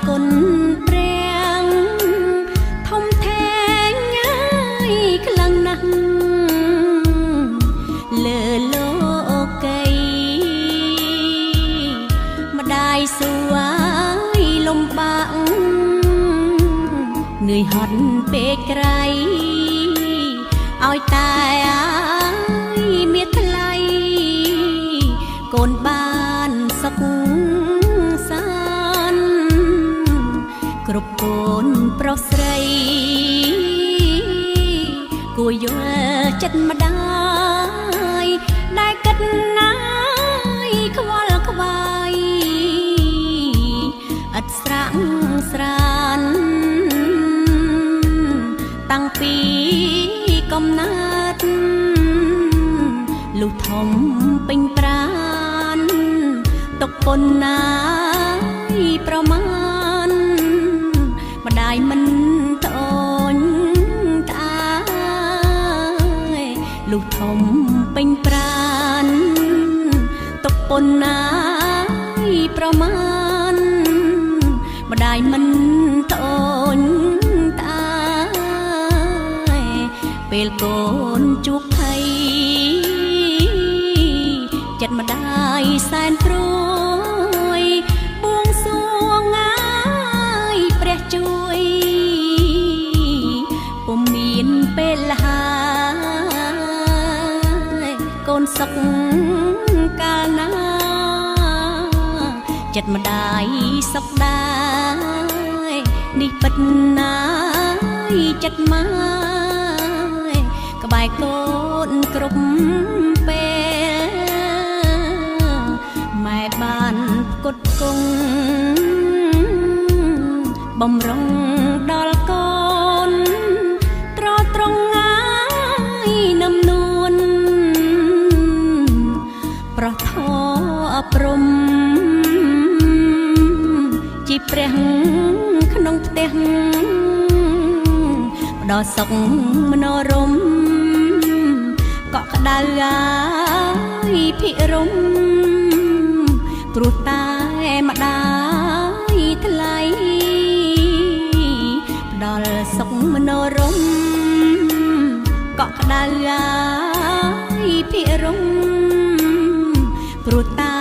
គុណព្រះធំធេងហើយខ្លាំងណាស់លើលោកីម្ដាយសួយលំបាកនឿយហត់ពេកក្រៃឲ្យតែមានថ្លៃកូនបានសុខសាន្តគ្រប់កូនប្រុសស្រីគួរយល់ចិត្តម្ដាយដែលគិតណាយខ្វល់ខ្វាយឥតស្រាក់ស្រានតាំងពីកំណើតលុះធំពេញប្រានទុកប៉ុនណាយប្រមាណម្ដាយមិនត្អូញត្អាយលុះធំពេញប្រានទុកប៉ុនណាយប្រមាណម្ដាយមិនត្អូញត្អាយពេលកូនជួបភ័យចិត្តម្ដាយសែនព្រួយបួងសួងងាយព្រះជួយពុំមានពេលហើយកូនសុខកាលណាចិត្តម្ដាយសុខដែរនេះពិតណាយចិត្តមកក្បែរកូនគ្រប់ពេលម៉ែបានផ្គត់ផ្គង់បំរុងដល់កូនត្រត្រង់ងាយនឹមនួនប្រោះធម៌អប់រំជីព្រះក្នុងផ្ទះផ្ដោសុខមនោរម្យកក់ក្ដៅហើយភិរមព្រោះតែម្ដាយថ្លៃផ្ដល់សុខមនោរម្យកក់ក្ដៅហើយភិរមព្រោះតែ